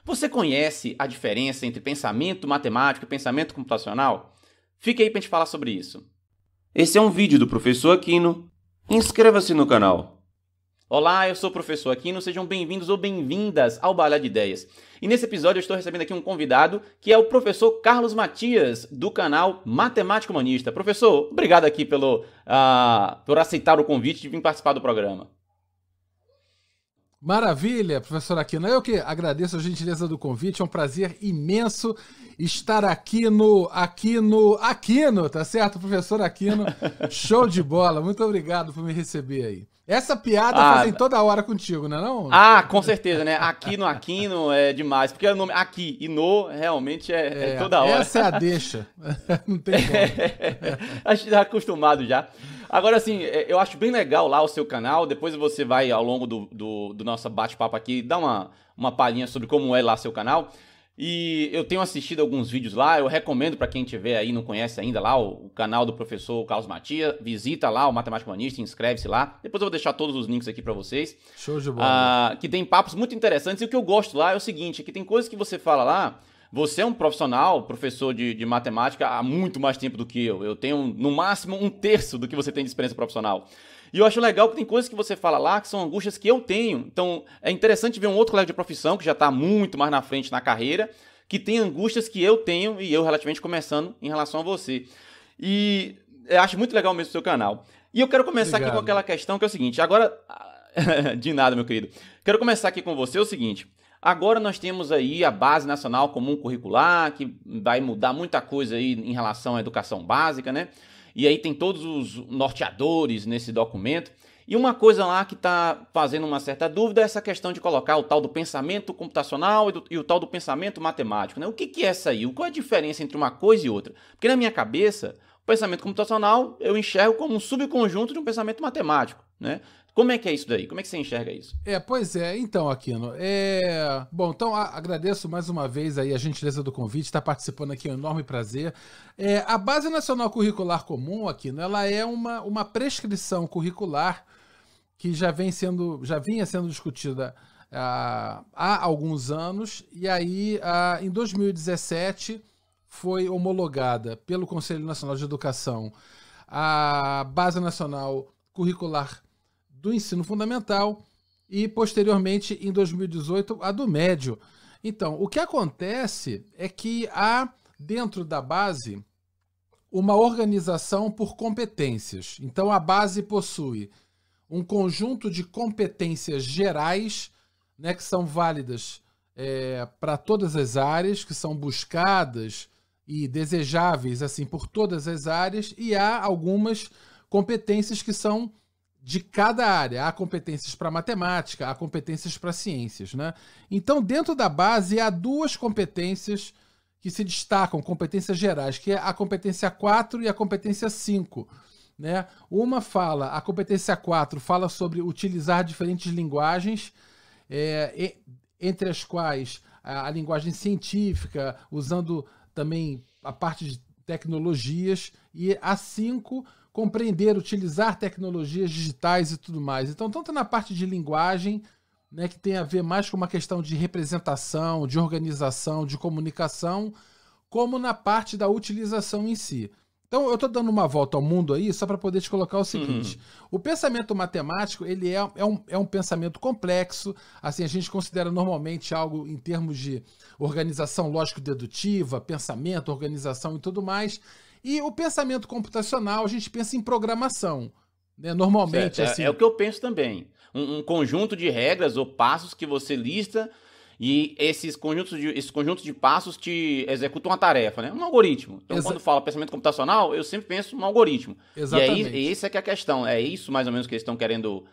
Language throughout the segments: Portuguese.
Você conhece a diferença entre pensamento matemático e pensamento computacional? Fica aí pra gente falar sobre isso. Esse é um vídeo do Professor Aquino. Inscreva-se no canal. Olá, eu sou o Professor Aquino, sejam bem-vindos ou bem-vindas ao Balé de Ideias. E nesse episódio eu estou recebendo aqui um convidado que é o professor Carlos Matias, do canal Matemático Humanista. Professor, obrigado aqui por aceitar o convite de vir participar do programa. Maravilha, professor Aquino. Eu que agradeço a gentileza do convite, é um prazer imenso estar aqui no Aquino, tá certo, professor Aquino? Show de bola, muito obrigado por me receber aí. Essa piada fazem toda hora contigo, não é não? Com certeza, né? Aqui no Aquino é demais, porque o nome aqui e no realmente é toda hora. Essa é a deixa, não tem como. A gente tá acostumado já. Agora, assim, eu acho bem legal lá o seu canal, depois você vai, ao longo do nosso bate-papo aqui, dar uma palhinha sobre como é lá seu canal. E eu tenho assistido alguns vídeos lá, eu recomendo para quem tiver aí, não conhece ainda lá, o canal do professor Carlos Matias, visita lá o Matemático Humanista, inscreve-se lá. Depois eu vou deixar todos os links aqui para vocês. Show de bola. Que tem papos muito interessantes, e o que eu gosto lá é o seguinte, que tem coisas que você fala lá. Você é um profissional, professor de matemática há muito mais tempo do que eu. Eu tenho, no máximo, 1/3 do que você tem de experiência profissional. E eu acho legal que tem coisas que você fala lá que são angústias que eu tenho. Então, é interessante ver um outro colega de profissão que já está muito mais na frente na carreira, que tem angústias que eu tenho e eu relativamente começando em relação a você. E eu acho muito legal mesmo o seu canal. E eu quero começar aqui com aquela questão que é o seguinte. Agora, de nada, meu querido. Quero começar aqui com você o seguinte. Agora nós temos aí a Base Nacional Comum Curricular, que vai mudar muita coisa aí em relação à educação básica, né? E aí tem todos os norteadores nesse documento. E uma coisa lá que está fazendo uma certa dúvida é essa questão de colocar o tal do pensamento computacional e o tal do pensamento matemático, né? O que é essa aí? Qual é a diferença entre uma coisa e outra? Porque na minha cabeça, o pensamento computacional eu enxergo como um subconjunto de um pensamento matemático, né? Como é que é isso daí? Como é que você enxerga isso? Pois é, então, Aquino, bom, então agradeço mais uma vez aí a gentileza do convite, estar participando aqui é um enorme prazer. A Base Nacional Curricular Comum, Aquino, ela é uma prescrição curricular que já vinha sendo discutida há alguns anos, e aí em 2017 foi homologada pelo Conselho Nacional de Educação a Base Nacional Curricular do Ensino Fundamental e, posteriormente, em 2018, a do Médio. Então, o que acontece é que há, dentro da base, uma organização por competências. Então, a base possui um conjunto de competências gerais, né, que são válidas para todas as áreas, que são buscadas e desejáveis assim por todas as áreas, e há algumas competências que são de cada área. Há competências para matemática, há competências para ciências, né? Então, dentro da base, há duas competências que se destacam, competências gerais, que é a competência 4 e a competência 5. Né? A competência 4 fala sobre utilizar diferentes linguagens, entre as quais a linguagem científica, usando também a parte de tecnologias, e a 5 compreender, utilizar tecnologias digitais e tudo mais. Então, tanto na parte de linguagem, né, que tem a ver mais com uma questão de representação, de organização, de comunicação, como na parte da utilização em si. Então, eu estou dando uma volta ao mundo aí só para poder te colocar o seguinte. O pensamento matemático, ele é um pensamento complexo. Assim, a gente considera normalmente algo em termos de organização lógico-dedutiva, pensamento, organização e tudo mais. E o pensamento computacional, a gente pensa em programação, né? Normalmente, certo. assim... É o que eu penso também. Um conjunto de regras ou passos que você lista e esses conjuntos de passos te executam uma tarefa, né? Um algoritmo. Então, quando fala pensamento computacional, eu sempre penso num algoritmo. Exatamente. E aí, essa que é a questão. É isso, mais ou menos, que eles estão querendo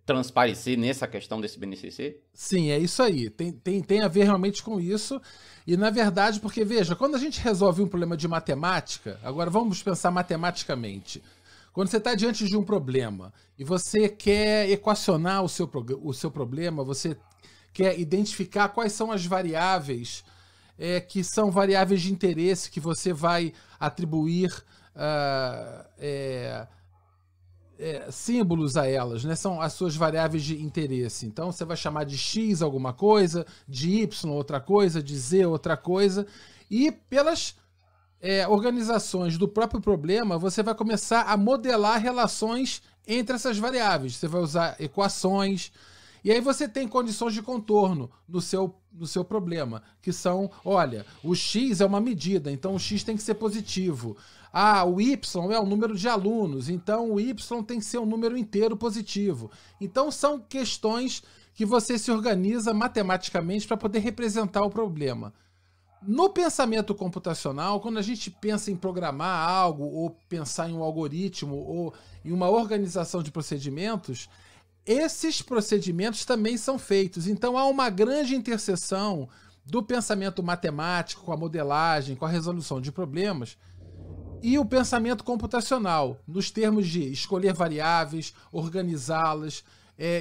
transparecer nessa questão desse BNCC? Sim, é isso aí. Tem a ver realmente com isso. E, na verdade, porque, veja, quando a gente resolve um problema de matemática, agora vamos pensar matematicamente. Quando você está diante de um problema e você quer equacionar o seu problema, você quer identificar quais são as variáveis que são variáveis de interesse que você vai atribuir símbolos a elas, né? São as suas variáveis de interesse. Então você vai chamar de X alguma coisa, de Y outra coisa, de Z outra coisa, e pelas organizações do próprio problema, você vai começar a modelar relações entre essas variáveis. Você vai usar equações, e aí você tem condições de contorno no seu problema, que são, olha, o X é uma medida, então o X tem que ser positivo. O Y é o número de alunos, então o Y tem que ser um número inteiro positivo. Então são questões que você se organiza matematicamente para poder representar o problema. No pensamento computacional, quando a gente pensa em programar algo, ou pensar em um algoritmo, ou em uma organização de procedimentos, esses procedimentos também são feitos. Então há uma grande interseção do pensamento matemático, com a modelagem, com a resolução de problemas, e o pensamento computacional, nos termos de escolher variáveis, organizá-las,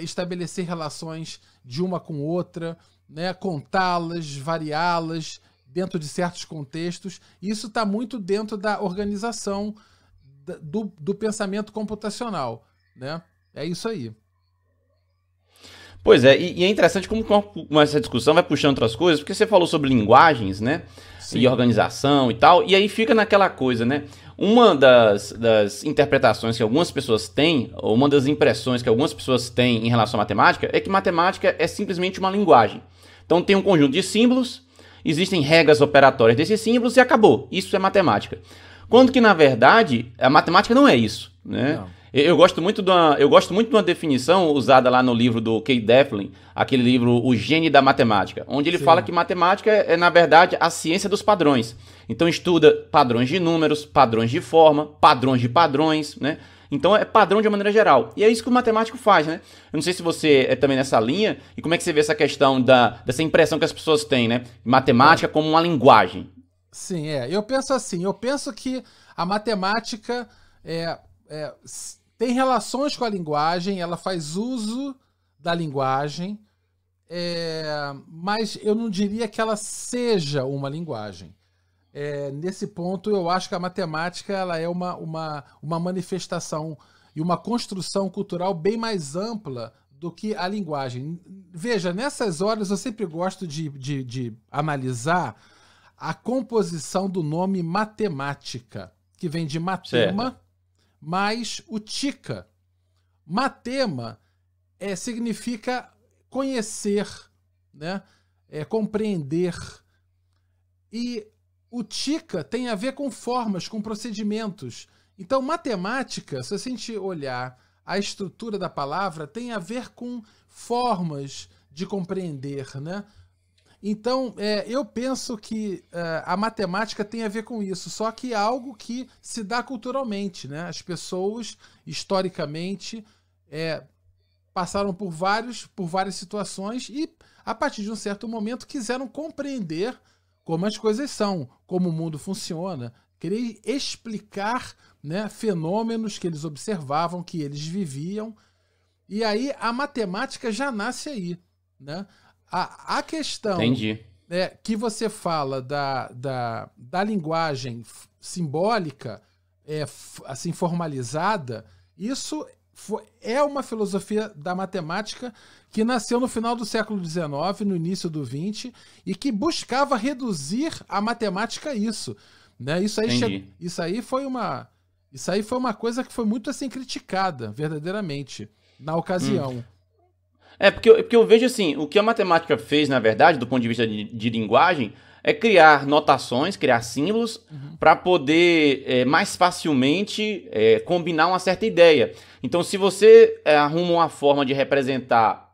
estabelecer relações de uma com outra, né, contá-las, variá-las, dentro de certos contextos. Isso está muito dentro da organização do pensamento computacional, né? É isso aí. Pois é, e é interessante como essa discussão vai puxando outras coisas, porque você falou sobre linguagens, né? Sim. E organização e tal, e aí fica naquela coisa, né? Uma das interpretações que algumas pessoas têm, ou uma das impressões que algumas pessoas têm em relação à matemática, é que matemática é simplesmente uma linguagem. Então tem um conjunto de símbolos, existem regras operatórias desses símbolos e acabou. Isso é matemática. Quando que, na verdade, a matemática não é isso, né? Não. Eu gosto muito de uma definição usada lá no livro do Keith Deflin, aquele livro O Gênio da Matemática, onde ele fala que matemática é, na verdade, a ciência dos padrões. Então estuda padrões de números, padrões de forma, padrões de padrões, né? Então é padrão de uma maneira geral. E é isso que o matemático faz, né? Eu não sei se você é também nessa linha, e como é que você vê essa questão dessa impressão que as pessoas têm, né? Matemática como uma linguagem. Sim, eu penso assim, eu penso que a matemática tem relações com a linguagem, ela faz uso da linguagem, mas eu não diria que ela seja uma linguagem. Nesse ponto, eu acho que a matemática ela é uma manifestação e uma construção cultural bem mais ampla do que a linguagem. Veja, nessas horas eu sempre gosto de analisar a composição do nome matemática, que vem de matema, certo, mais o tica. Matema significa conhecer, né? Compreender. E o tica tem a ver com formas, com procedimentos. Então, matemática, se a gente olhar a estrutura da palavra, tem a ver com formas de compreender, né? Então, eu penso que a matemática tem a ver com isso, só que é algo que se dá culturalmente, né? As pessoas, historicamente, passaram por várias situações e, a partir de um certo momento, quiseram compreender como as coisas são, como o mundo funciona, querer explicar, né, fenômenos que eles observavam, que eles viviam, e aí a matemática já nasce aí, né? A questão que você fala da linguagem simbólica, assim, formalizada, isso é uma filosofia da matemática que nasceu no final do século XIX, no início do XX, e que buscava reduzir a matemática a isso, né? Isso aí foi uma coisa que foi muito assim criticada, verdadeiramente, na ocasião. Porque eu vejo assim, o que a matemática fez, na verdade, do ponto de vista de linguagem, é criar notações, criar símbolos, para poder mais facilmente combinar uma certa ideia. Então, se você arruma uma forma de representar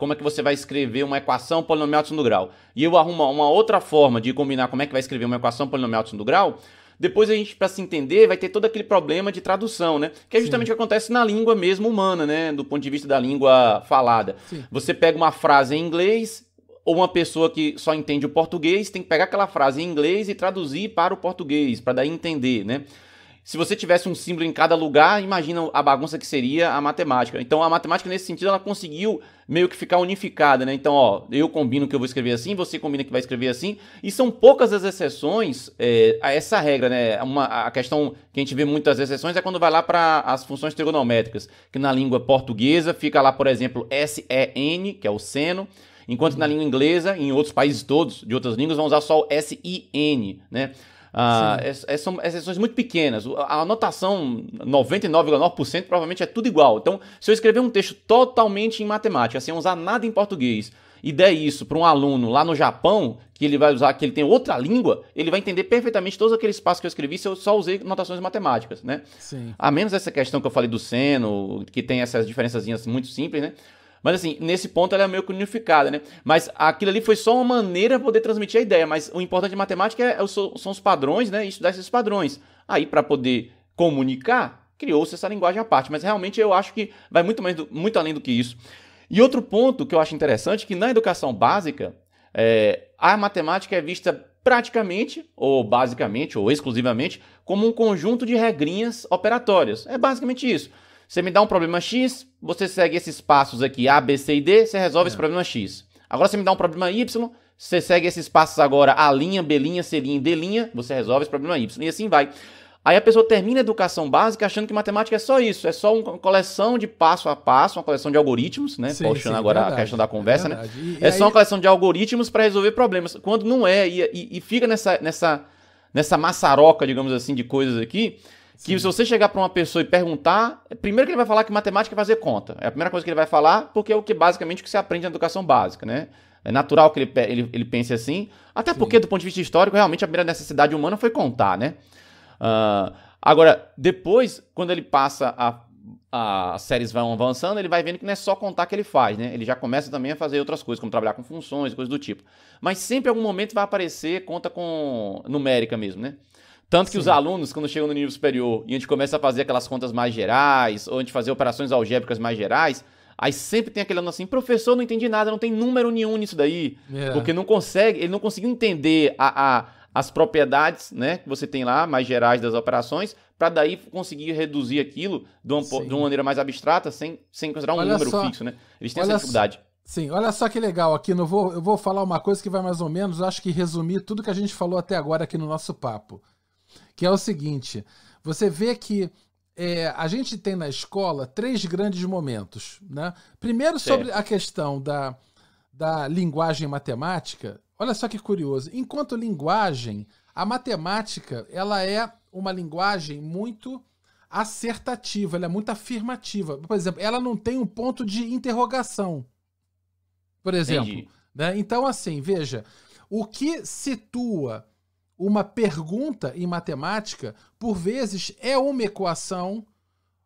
como é que você vai escrever uma equação polinomial de segundo grau, e eu arrumo uma outra forma de combinar como é que vai escrever uma equação polinomial de segundo grau, depois a gente, para se entender, vai ter todo aquele problema de tradução, né? Que é justamente o que acontece na língua mesmo humana, né? Do ponto de vista da língua falada. Sim. Você pega uma frase em inglês, ou uma pessoa que só entende o português, tem que pegar aquela frase em inglês e traduzir para o português, para daí entender, né? se você tivesse um símbolo em cada lugar, imagina a bagunça que seria a matemática. Então a matemática nesse sentido ela conseguiu meio que ficar unificada, né? Então, ó, eu combino que eu vou escrever assim, você combina que vai escrever assim, e são poucas as exceções a essa regra, né? A questão que a gente vê muitas exceções é quando vai lá para as funções trigonométricas, que na língua portuguesa fica lá, por exemplo, SEN, que é o seno, enquanto na língua inglesa, em outros países todos, de outras línguas, vão usar só o SIN, né? São exceções muito pequenas. A anotação 99,9% provavelmente é tudo igual. Então, se eu escrever um texto totalmente em matemática, sem usar nada em português, e der isso para um aluno lá no Japão, que ele vai usar, que ele tem outra língua, ele vai entender perfeitamente todos aqueles passos que eu escrevi se eu só usei notações matemáticas, né? Sim. A menos essa questão que eu falei do seno, que tem essas diferençazinhas muito simples, né? Mas assim, nesse ponto ela é meio que unificada, né? Mas aquilo ali foi só uma maneira de poder transmitir a ideia. Mas o importante de matemática são os padrões, né? E estudar esses padrões. Aí, para poder comunicar, criou-se essa linguagem à parte. Mas realmente eu acho que vai muito além do que isso. E outro ponto que eu acho interessante é que na educação básica, a matemática é vista praticamente, ou basicamente, ou exclusivamente, como um conjunto de regrinhas operatórias. É basicamente isso. Você me dá um problema X, você segue esses passos aqui, A, B, C e D, você resolve esse problema X. Agora você me dá um problema Y, você segue esses passos agora, A', B', C', D', você resolve esse problema Y. E assim vai. Aí a pessoa termina a educação básica achando que matemática é só isso, é só uma coleção de passo a passo, uma coleção de algoritmos, né? Puxando agora verdade, a questão da conversa, né? É só uma coleção de algoritmos para resolver problemas, quando não é, e fica nessa maçaroca, digamos assim, de coisas aqui, que se você chegar para uma pessoa e perguntar, primeiro que ele vai falar que matemática é fazer conta. É a primeira coisa que ele vai falar, porque é basicamente o que você aprende na educação básica, né? É natural que ele pense assim, até porque do ponto de vista histórico, realmente a primeira necessidade humana foi contar, né? Agora, depois, quando ele passa as séries vão avançando, ele vai vendo que não é só contar que ele faz, né? Ele já começa também a fazer outras coisas, como trabalhar com funções, coisas do tipo. Mas sempre em algum momento vai aparecer conta com numérica mesmo, né? Tanto que os alunos, quando chegam no nível superior e a gente começa a fazer aquelas contas mais gerais, ou a gente fazer operações algébricas mais gerais, aí sempre tem aquele aluno assim, professor, não entendi nada, não tem número nenhum nisso daí. Porque ele não conseguiu entender as propriedades, né, que você tem lá, mais gerais das operações, para daí conseguir reduzir aquilo de uma maneira mais abstrata, sem considerar um número fixo, né? Eles têm essa dificuldade. Sim, olha só que legal aqui, eu vou falar uma coisa que vai mais ou menos, acho que resumir tudo que a gente falou até agora aqui no nosso papo. Que é o seguinte, você vê que a gente tem na escola 3 grandes momentos, né? Primeiro, sobre a questão da linguagem matemática, olha só que curioso, enquanto linguagem, a matemática ela é uma linguagem muito assertativa, ela é muito afirmativa. Por exemplo, ela não tem um ponto de interrogação, por exemplo. Né? Então, assim, veja, o que situa uma pergunta em matemática, por vezes, é uma equação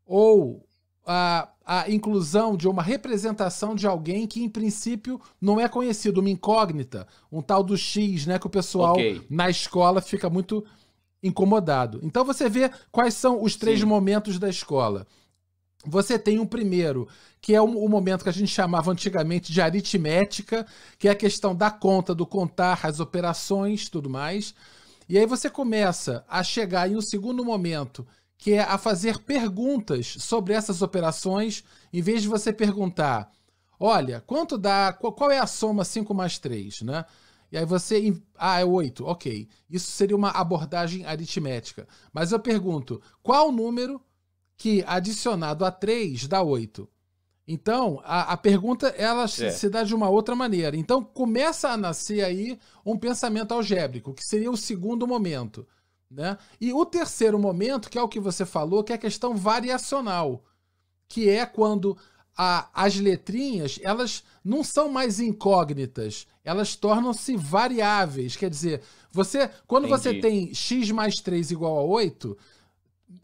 ou a inclusão de uma representação de alguém que, em princípio, não é conhecido, uma incógnita, um tal do X, né, que o pessoal na escola fica muito incomodado. Então você vê quais são os 3 momentos da escola. Você tem um primeiro, que é o momento que a gente chamava antigamente de aritmética, que é a questão da conta, do contar, as operações, tudo mais. E aí você começa a chegar em um segundo momento, que é a fazer perguntas sobre essas operações, em vez de você perguntar, olha, quanto dá, qual é a soma 5 mais 3, né? E aí você, é 8, ok. Isso seria uma abordagem aritmética. Mas eu pergunto, qual número que adicionado a 3 dá 8? Então, a pergunta ela se dá de uma outra maneira. Então, começa a nascer aí um pensamento algébrico, que seria o segundo momento, né? E o terceiro momento, que é o que você falou, que é a questão variacional, que é quando as letrinhas elas não são mais incógnitas, elas tornam-se variáveis. Quer dizer, quando você tem x mais 3 igual a 8,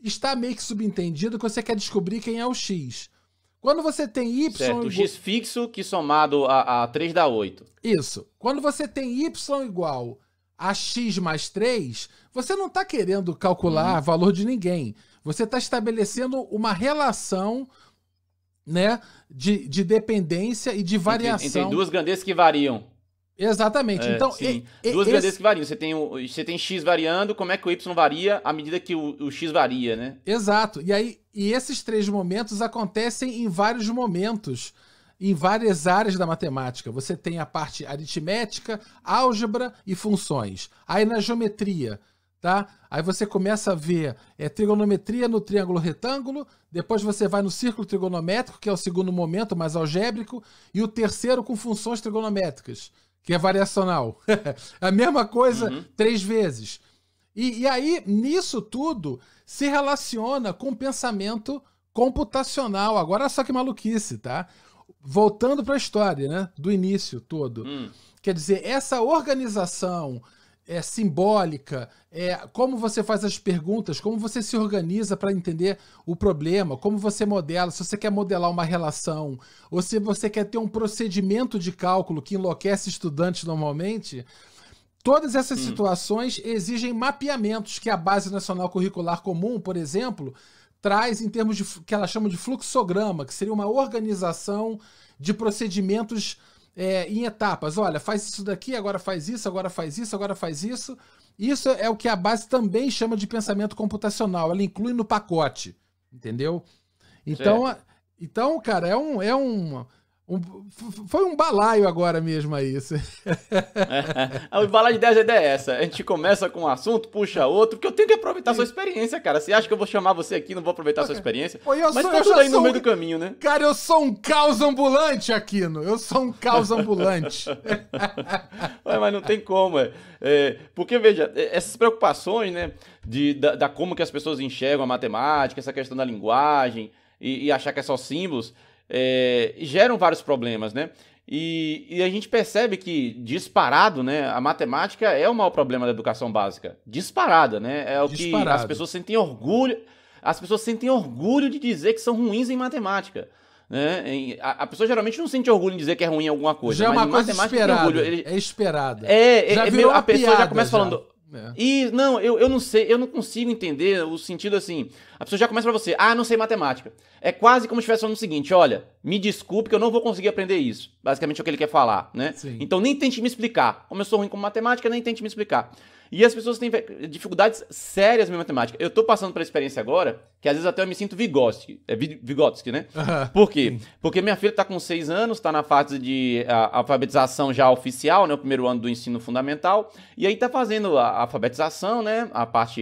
está meio que subentendido que você quer descobrir quem é o x. Quando você tem y... Certo, o x fixo que somado a 3 dá 8. Isso. Quando você tem y igual a x mais 3, você não está querendo calcular valor de ninguém. Você está estabelecendo uma relação, né, de dependência e de variação. Entre duas grandezas que variam. Exatamente. Então, sim. Duas grandezas que variam. Você tem x variando, como é que o y varia à medida que o x varia, né? Exato. E esses três momentos acontecem em vários momentos, em várias áreas da matemática. Você tem a parte aritmética, álgebra e funções. Aí na geometria, tá? Aí você começa a ver trigonometria no triângulo retângulo, depois você vai no círculo trigonométrico, que é o segundo momento, mais algébrico, e o terceiro com funções trigonométricas, que é variacional. A mesma coisa 3 vezes. E aí, nisso tudo, se relaciona com o pensamento computacional. Agora, só que maluquice, tá? Voltando para a história, né? Do início todo. Quer dizer, essa organização simbólica, como você faz as perguntas, como você se organiza para entender o problema, como você modela, se você quer modelar uma relação, ou se você quer ter um procedimento de cálculo que enlouquece estudantes normalmente, todas essas situações exigem mapeamentos que a Base Nacional Curricular Comum, por exemplo, traz em termos de que ela chama de fluxograma, que seria uma organização de procedimentos em etapas. Olha, faz isso daqui, agora faz isso, agora faz isso, agora faz isso. Isso é o que a base também chama de pensamento computacional. Ela inclui no pacote, entendeu? Então, cara, foi um balaio agora mesmo aí. O balaio de 10 é essa. A gente começa com um assunto, puxa outro, porque eu tenho que aproveitar a sua experiência, cara. Você acha que eu vou chamar você aqui e não vou aproveitar a sua experiência? Mas tá tudo aí no meio do caminho, né? Cara, eu sou um caos ambulante, Aquino. Eu sou um caos ambulante. Mas não tem como, porque, veja, essas preocupações, né, da como que as pessoas enxergam a matemática, essa questão da linguagem e achar que é só símbolos, geram vários problemas, né? E a gente percebe que, disparado, né, a matemática é o maior problema da educação básica. Disparada, né? É o que as pessoas sentem orgulho. As pessoas sentem orgulho de dizer que são ruins em matemática. Né? A pessoa geralmente não sente orgulho em dizer que é ruim em alguma coisa. Já é uma coisa esperada. É esperada. A pessoa já começa falando... E não, eu não sei, eu não consigo entender o sentido assim. A pessoa já começa pra você, não sei matemática. É quase como se estivesse falando o seguinte: olha, me desculpe que eu não vou conseguir aprender isso. Basicamente é o que ele quer falar, né? Sim. Então nem tente me explicar. Como eu sou ruim com matemática, nem tente me explicar. E as pessoas têm dificuldades sérias em matemática. Eu tô passando pela experiência agora, que às vezes até eu me sinto Vygotsky, né? Por quê? Porque minha filha tá com 6 anos, tá na fase de alfabetização já oficial, né? O primeiro ano do ensino fundamental. E aí tá fazendo a alfabetização, né? A parte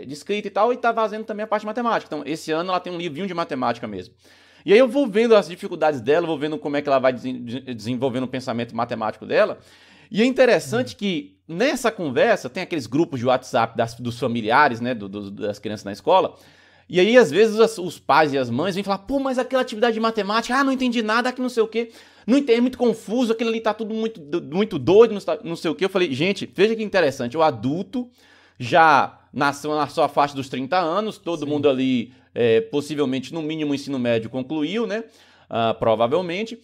de escrita e tal, e tá fazendo também a parte de matemática. Então, esse ano ela tem um livrinho de matemática mesmo. E aí eu vou vendo as dificuldades dela, vou vendo como é que ela vai desenvolvendo o pensamento matemático dela. E é interessante que nessa conversa tem aqueles grupos de WhatsApp dos familiares, né, das crianças na escola. E aí, às vezes, os pais e as mães vêm falar: pô, mas aquela atividade de matemática, não entendi nada, que não sei o quê. Não entendi, é muito confuso, aquilo ali tá tudo muito doido, não sei o quê. Eu falei: gente, veja que interessante, o adulto já nasceu na sua faixa dos 30 anos, todo mundo ali, possivelmente, no mínimo, ensino médio concluiu, né, provavelmente.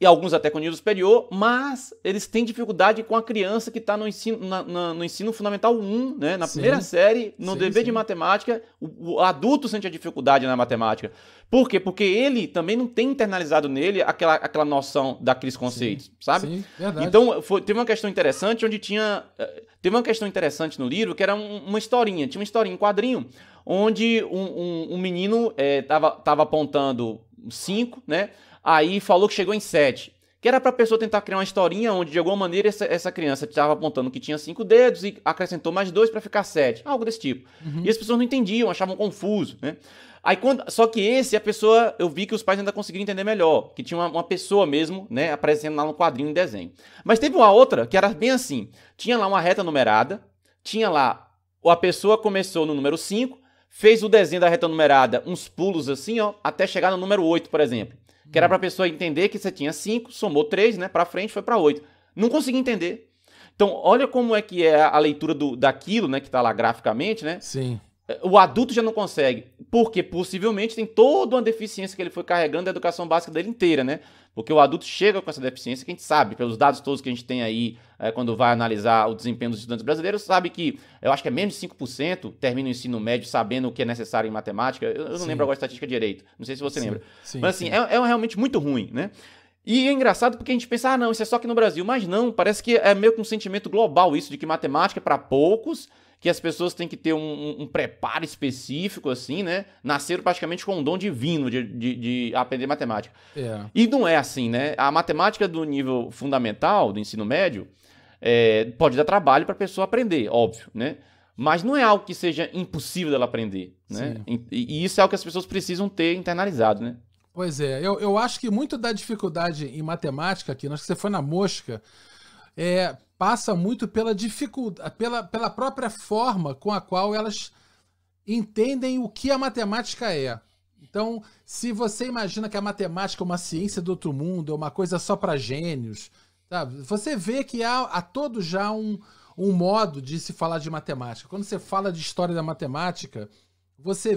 E alguns até com nível superior, mas eles têm dificuldade com a criança que está no ensino fundamental 1, né? Na primeira série, no dever de matemática, o adulto sente a dificuldade na matemática. Por quê? Porque ele também não tem internalizado nele aquela noção daqueles conceitos, sabe? Sim, verdade. Então, teve uma questão interessante teve uma questão interessante no livro, que era uma historinha, tinha uma historinha, um quadrinho, onde um menino tava apontando 5, né? Aí falou que chegou em 7. Que era pra pessoa tentar criar uma historinha onde, de alguma maneira, essa criança estava apontando que tinha 5 dedos e acrescentou mais 2 para ficar 7. Algo desse tipo. E as pessoas não entendiam, achavam confuso, né? Aí, só que eu vi que os pais ainda conseguiram entender melhor. Que tinha uma pessoa mesmo, né, aparecendo lá no quadrinho em desenho. Mas teve uma outra que era bem assim. Tinha lá uma reta numerada, tinha lá, a pessoa começou no número 5, fez o desenho da reta numerada, uns pulos assim, ó, até chegar no número 8, por exemplo. Que era pra pessoa entender que você tinha 5, somou 3, né? Pra frente foi pra 8. Não consegui entender. Então, olha como é que é a leitura daquilo, né? Que tá lá graficamente, né? Sim. O adulto já não consegue. Porque possivelmente tem toda uma deficiência que ele foi carregando da educação básica dele inteira, né? Porque o adulto chega com essa deficiência que a gente sabe, pelos dados todos que a gente tem aí, quando vai analisar o desempenho dos estudantes brasileiros, sabe que, eu acho que é menos de 5% termina o ensino médio sabendo o que é necessário em matemática. Eu não lembro agora a estatística direito. Não sei se você lembra. Sim, mas assim, é realmente muito ruim, né? E é engraçado porque a gente pensa, não, isso é só aqui no Brasil. Mas não, parece que é meio que um sentimento global isso, de que matemática é para poucos, que as pessoas têm que ter um preparo específico, assim, né? Nasceram praticamente com um dom divino de aprender matemática. É. E não é assim, né? A matemática do nível fundamental, do ensino médio, pode dar trabalho para a pessoa aprender, óbvio, né? Mas não é algo que seja impossível dela aprender, né? E isso é algo que as pessoas precisam ter internalizado, né? Pois é, eu acho que muito da dificuldade em matemática aqui, acho que você foi na mosca, passa muito pela dificuldade, pela própria forma com a qual elas entendem o que a matemática é. Então, se você imagina que a matemática é uma ciência do outro mundo, é uma coisa só para gênios, sabe? Você vê que há todo já um modo de se falar de matemática. Quando você fala de história da matemática, você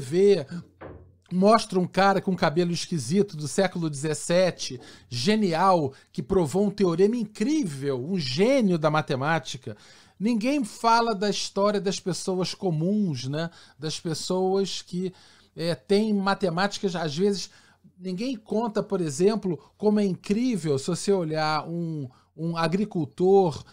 mostra um cara com cabelo esquisito do século XVII, genial, que provou um teorema incrível, um gênio da matemática. Ninguém fala da história das pessoas comuns, né? Das pessoas que têm matemáticas, às vezes. Ninguém conta, por exemplo, como é incrível se você olhar um agricultor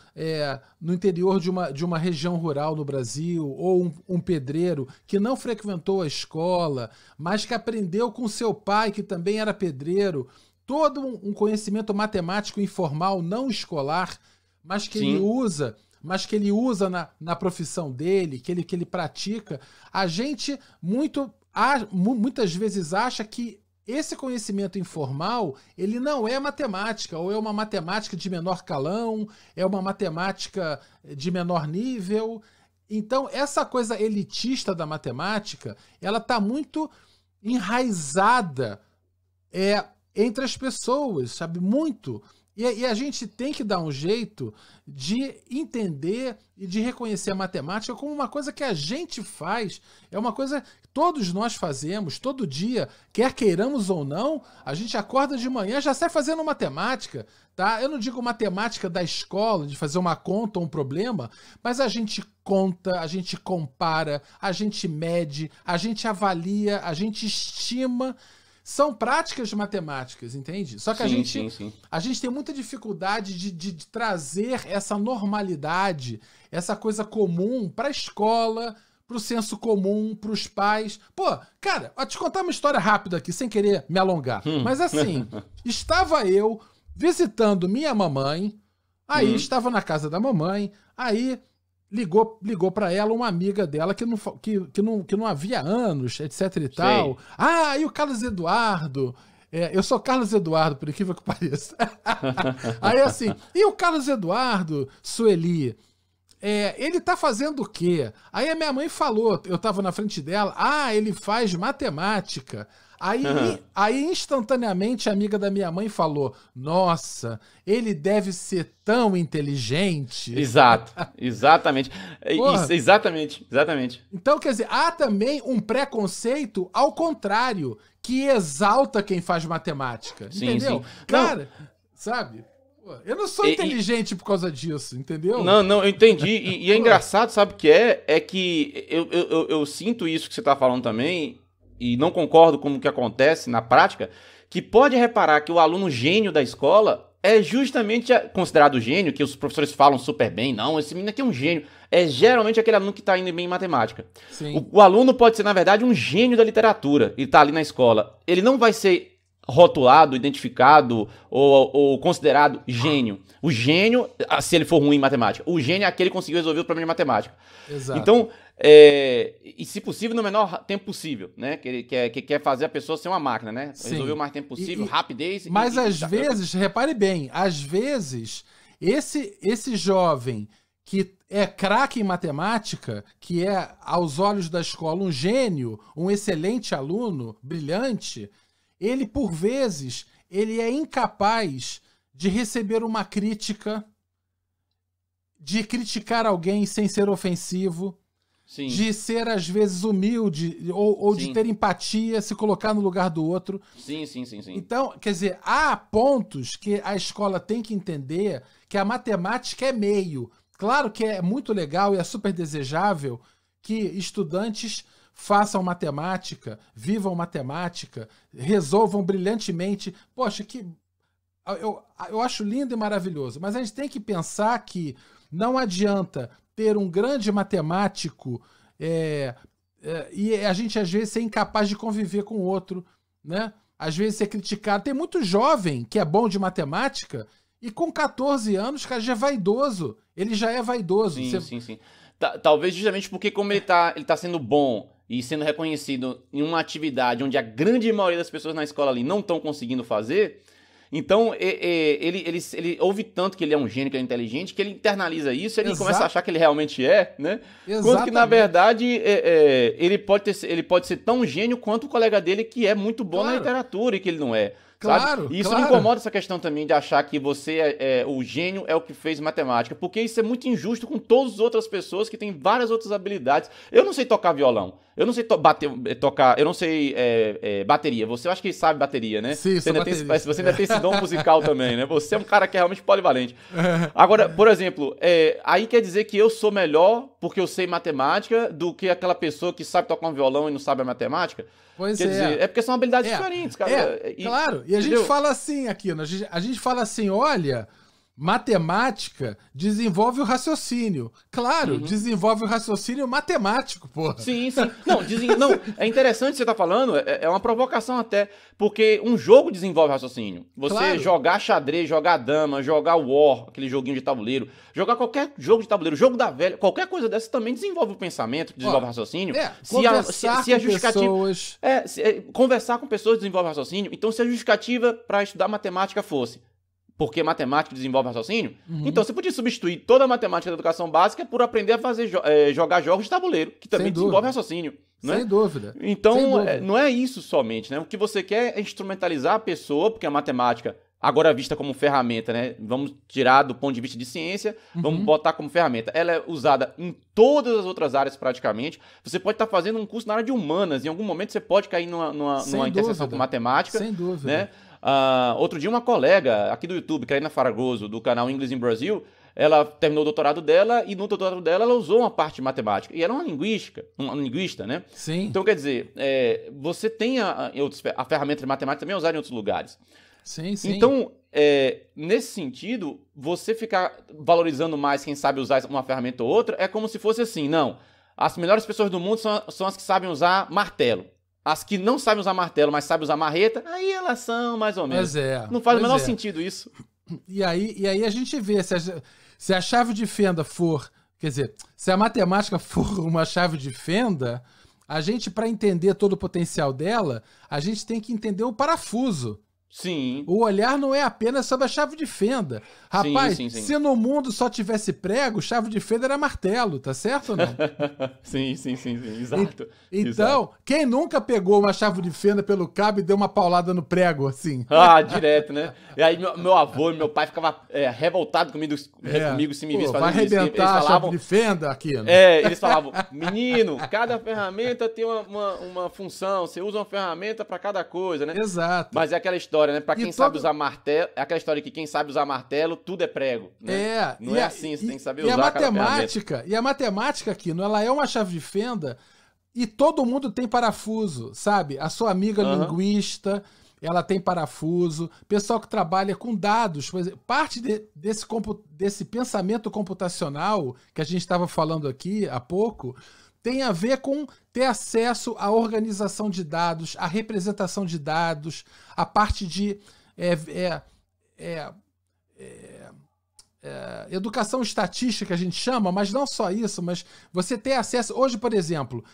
no interior de uma região rural no Brasil, ou um pedreiro que não frequentou a escola, mas que aprendeu com seu pai, que também era pedreiro, todo um conhecimento matemático informal, não escolar, mas que ele usa na profissão dele, que ele pratica. A gente muitas vezes acha que esse conhecimento informal, ele não é matemática, ou é uma matemática de menor calão, é uma matemática de menor nível. Então, essa coisa elitista da matemática, ela está muito enraizada entre as pessoas, sabe? Muito. E a gente tem que dar um jeito de entender e de reconhecer a matemática como uma coisa que a gente faz, é uma coisa que todos nós fazemos, todo dia, quer queiramos ou não, a gente acorda de manhã, já sai fazendo matemática, tá? Eu não digo matemática da escola, de fazer uma conta ou um problema, mas a gente conta, a gente compara, a gente mede, a gente avalia, a gente estima. São práticas matemáticas, entende? Só que a gente tem muita dificuldade de trazer essa normalidade, essa coisa comum para a escola, para o senso comum, para os pais. Pô, cara, vou te contar uma história rápida aqui, sem querer me alongar. Mas assim, estava eu visitando minha mamãe, aí estava na casa da mamãe, aí ligou para ela uma amiga dela que não havia anos, etc e tal. Ah, e o Carlos Eduardo? Eu sou Carlos Eduardo, por incrível que pareça. Aí assim, e o Carlos Eduardo, Sueli? Ele tá fazendo o quê? Aí a minha mãe falou, eu tava na frente dela, ele faz matemática. Aí instantaneamente a amiga da minha mãe falou, nossa, ele deve ser tão inteligente. Exatamente. Isso, exatamente. Então, quer dizer, há também um preconceito ao contrário, que exalta quem faz matemática. Entendeu? Sim. Cara, sabe? Eu não sou inteligente por causa disso, entendeu? Não, eu entendi. E é engraçado, sabe o que é? É que eu sinto isso que você tá falando também, e não concordo com o que acontece na prática, que pode reparar que o aluno gênio da escola é justamente considerado gênio, que os professores falam super bem, não, esse menino aqui é um gênio. É geralmente aquele aluno que está indo bem em matemática. O aluno pode ser, na verdade, um gênio da literatura e está ali na escola. Ele não vai ser rotulado, identificado ou considerado gênio. O gênio, se ele for ruim em matemática, o gênio é aquele que conseguiu resolver o problema de matemática. Exato. Então, e se possível, no menor tempo possível, né? Que quer fazer a pessoa ser uma máquina, né? Resolver o mais tempo possível, rapidez. Mas às vezes, repare bem, às vezes, esse jovem que é craque em matemática, que é, aos olhos da escola, um gênio, um excelente aluno, brilhante, ele, por vezes, ele é incapaz de receber uma crítica, de criticar alguém sem ser ofensivo, Sim. de ser, às vezes, humilde ou de ter empatia, se colocar no lugar do outro. Sim. Então, quer dizer, há pontos que a escola tem que entender que a matemática é meio. Claro que é muito legal e é super desejável que estudantes façam matemática, vivam matemática, resolvam brilhantemente. Poxa, que eu acho lindo e maravilhoso, mas a gente tem que pensar que não adianta ter um grande matemático e a gente, às vezes, ser incapaz de conviver com o outro, né? Às vezes ser criticado. Tem muito jovem que é bom de matemática e com 14 anos, cara, já é vaidoso. Ele já é vaidoso. Sim. Talvez justamente porque como ele tá sendo bom e sendo reconhecido em uma atividade onde a grande maioria das pessoas na escola ali não estão conseguindo fazer, então ele ouve tanto que ele é um gênio, que ele é inteligente, que ele internaliza isso e ele começa a achar que ele realmente é, né? Exatamente. Quanto que, na verdade, ele pode ser tão gênio quanto o colega dele que é muito bom na literatura e que ele não é. Claro, E isso me incomoda, essa questão também de achar que você o gênio é o que fez matemática, porque isso é muito injusto com todas as outras pessoas que têm várias outras habilidades. Eu não sei tocar violão, eu não sei tocar, eu não sei bateria. Você, eu acho que sabe bateria, né? Sim, você ainda tem esse dom musical também, né? Você é um cara que é realmente polivalente. Agora, por exemplo, aí quer dizer que eu sou melhor porque eu sei matemática do que aquela pessoa que sabe tocar um violão e não sabe a matemática? Pois Quer dizer, é porque são habilidades diferentes, cara. Claro, e a gente fala assim aqui, a gente fala assim, olha, matemática desenvolve o raciocínio. Claro, desenvolve o raciocínio matemático, porra. Sim. Não, é interessante você tá falando, é uma provocação até, porque um jogo desenvolve raciocínio. Você jogar xadrez, jogar dama, jogar War, aquele joguinho de tabuleiro, jogar qualquer jogo de tabuleiro, jogo da velha, qualquer coisa dessa também desenvolve o pensamento, desenvolve o raciocínio. Conversar com pessoas desenvolve raciocínio. Então, se a justificativa para estudar matemática fosse porque matemática desenvolve raciocínio, então você podia substituir toda a matemática da educação básica por aprender a fazer jogar jogos de tabuleiro, que também desenvolve raciocínio. Né? Sem dúvida. Então, não é isso somente, né? O que você quer é instrumentalizar a pessoa, porque a matemática, agora vista como ferramenta, né? Vamos tirar do ponto de vista de ciência, vamos botar como ferramenta. Ela é usada em todas as outras áreas praticamente. Você pode estar fazendo um curso na área de humanas, em algum momento você pode cair numa interseção com matemática. Sem dúvida. Né? Outro dia uma colega aqui do YouTube, Karina Faragoso, do canal English in Brazil, ela terminou o doutorado dela e no doutorado dela ela usou uma parte de matemática. E ela é uma linguista, né? Sim. Então, quer dizer, você tem a ferramenta de matemática também usada em outros lugares. Sim. Então, nesse sentido, você ficar valorizando mais quem sabe usar uma ferramenta ou outra é como se fosse assim, não, as melhores pessoas do mundo são as que sabem usar martelo. As que não sabem usar martelo, mas sabem usar marreta, aí elas são mais ou menos. Não faz o menor sentido isso. E aí a gente vê, se a chave de fenda for, quer dizer, se a matemática for uma chave de fenda, a gente, para entender todo o potencial dela, a gente tem que entender o parafuso. Sim. O olhar não é apenas sobre a chave de fenda. Rapaz, sim. se no mundo só tivesse prego, chave de fenda era martelo, tá certo ou não? Sim, exato. Então, quem nunca pegou uma chave de fenda pelo cabo e deu uma paulada no prego, assim? Direto, né? E aí meu avô e meu pai ficavam revoltados comigo se me visse fazendo isso. Vai arrebentar a chave de fenda aqui, né? Eles falavam, menino, cada ferramenta tem uma função, você usa uma ferramenta pra cada coisa, né? Exato. Mas é aquela história, né? Pra quem sabe usar martelo, é aquela história que quem sabe usar martelo, tudo é prego. Né? Não é assim, você tem que saber usar cada ferramenta. E a matemática aqui, ela é uma chave de fenda e todo mundo tem parafuso, sabe? A sua amiga linguista, ela tem parafuso. Pessoal que trabalha com dados, por exemplo, parte desse pensamento computacional que a gente estava falando aqui há pouco, tem a ver com ter acesso à organização de dados, à representação de dados, a parte de educação estatística, que a gente chama, mas não só isso, mas você ter acesso... Hoje, por exemplo,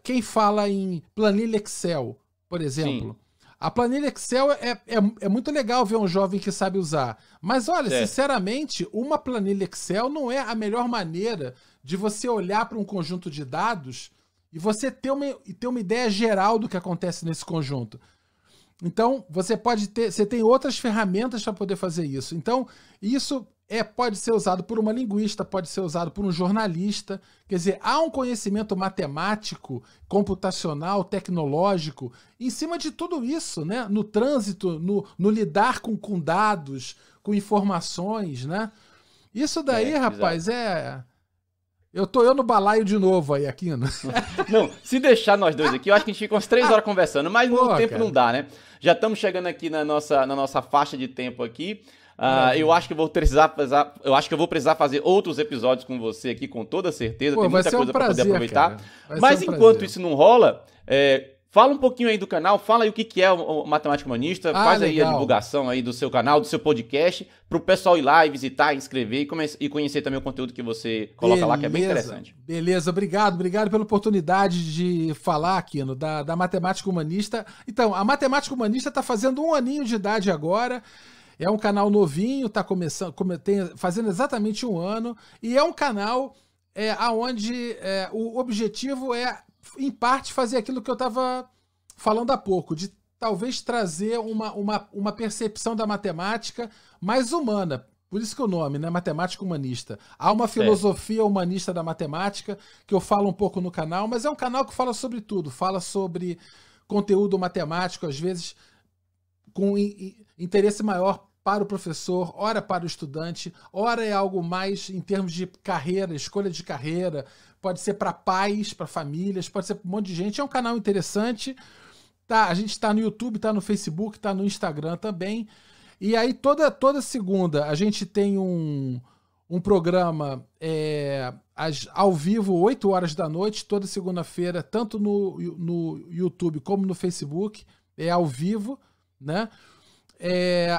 quem fala em planilha Excel, por exemplo... Sim. A planilha Excel é muito legal ver um jovem que sabe usar. Mas, olha, sinceramente, uma planilha Excel não é a melhor maneira de você olhar para um conjunto de dados e você ter uma ideia geral do que acontece nesse conjunto. Então, você tem outras ferramentas para poder fazer isso. Então, isso pode ser usado por uma linguista, pode ser usado por um jornalista. Quer dizer, há um conhecimento matemático, computacional, tecnológico, em cima de tudo isso, né? No trânsito, no lidar com dados, com informações, né? Isso daí, rapaz, Eu no balaio de novo aí, Aquino. Não, se deixar nós dois aqui, eu acho que a gente fica umas 3 horas conversando, mas no tempo cara. não dá, né? Já estamos chegando aqui na nossa faixa de tempo aqui. Eu acho que eu vou precisar fazer outros episódios com você aqui, com toda certeza. Tem muita coisa para poder aproveitar. Mas enquanto isso não rola, fala um pouquinho aí do canal, fala aí o que é o Matemática Humanista, faz aí a divulgação aí do seu canal, do seu podcast, para o pessoal ir lá e visitar, inscrever e conhecer também o conteúdo que você coloca lá, que é bem interessante. Beleza, obrigado pela oportunidade de falar, Aquino, da Matemática Humanista. Então, a Matemática Humanista está fazendo 1 aninho de idade agora. É um canal novinho, está fazendo exatamente 1 ano, e é um canal onde o objetivo é, em parte, fazer aquilo que eu estava falando há pouco, de talvez trazer uma percepção da matemática mais humana. Por isso que o nome, né? Matemática Humanista. Há uma filosofia humanista da matemática, que eu falo um pouco no canal, mas é um canal que fala sobre tudo, fala sobre conteúdo matemático, às vezes com interesse maior para o professor, ora para o estudante, ora é algo mais em termos de carreira, escolha de carreira, pode ser para pais, para famílias, pode ser para um monte de gente. É um canal interessante. Tá, a gente está no YouTube, está no Facebook, está no Instagram também. E aí toda segunda a gente tem um programa ao vivo, 8 horas da noite, toda segunda-feira, tanto no YouTube como no Facebook, ao vivo, né?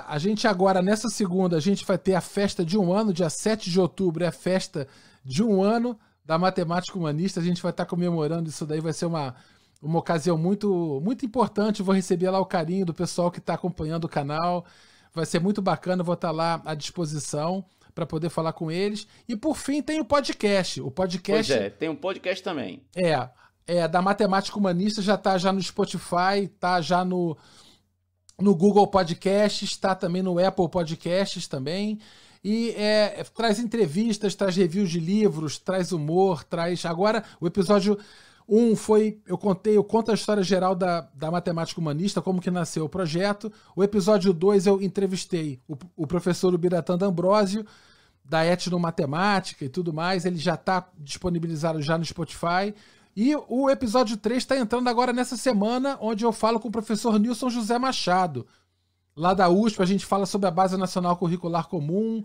A gente agora, nessa segunda, a gente vai ter a festa de 1 ano, dia 7 de outubro é a festa de 1 ano da Matemática Humanista, a gente vai estar comemorando isso daí, vai ser uma ocasião muito, muito importante, vou receber lá o carinho do pessoal que está acompanhando o canal, vai ser muito bacana, vou estar lá à disposição para poder falar com eles. E por fim tem o podcast. Pois tem um podcast também. Da Matemática Humanista, já está já no Spotify, está já no Google Podcasts, está também no Apple Podcasts também. E traz entrevistas, traz reviews de livros, traz humor, traz... Agora, o episódio 1 foi... Eu conto a história geral da Matemática Humanista, como que nasceu o projeto. O episódio 2 eu entrevistei o professor Ubiratã D'Ambrosio, da Etnomatemática e tudo mais. Ele já está disponibilizado já no Spotify. E o episódio 3 está entrando agora nessa semana, onde eu falo com o professor Nilson José Machado. Lá da USP, a gente fala sobre a Base Nacional Curricular Comum,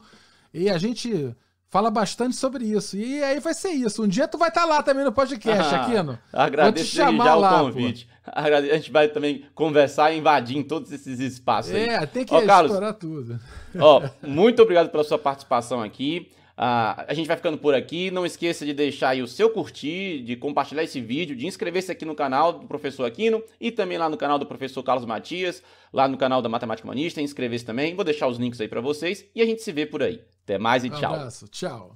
e a gente fala bastante sobre isso. E aí vai ser isso. Um dia tu vai estar lá também no podcast, Aquino. Agradeço já o convite. A gente vai também conversar e invadir em todos esses espaços aí. Tem que explorar tudo. Muito obrigado pela sua participação aqui. A gente vai ficando por aqui. Não esqueça de deixar aí o seu curtir, de compartilhar esse vídeo, de inscrever-se aqui no canal do Professor Aquino e também lá no canal do Professor Carlos Matias, lá no canal da Matemática Humanista. Inscrever-se também. Vou deixar os links aí para vocês e a gente se vê por aí. Até mais e tchau. Um abraço, tchau.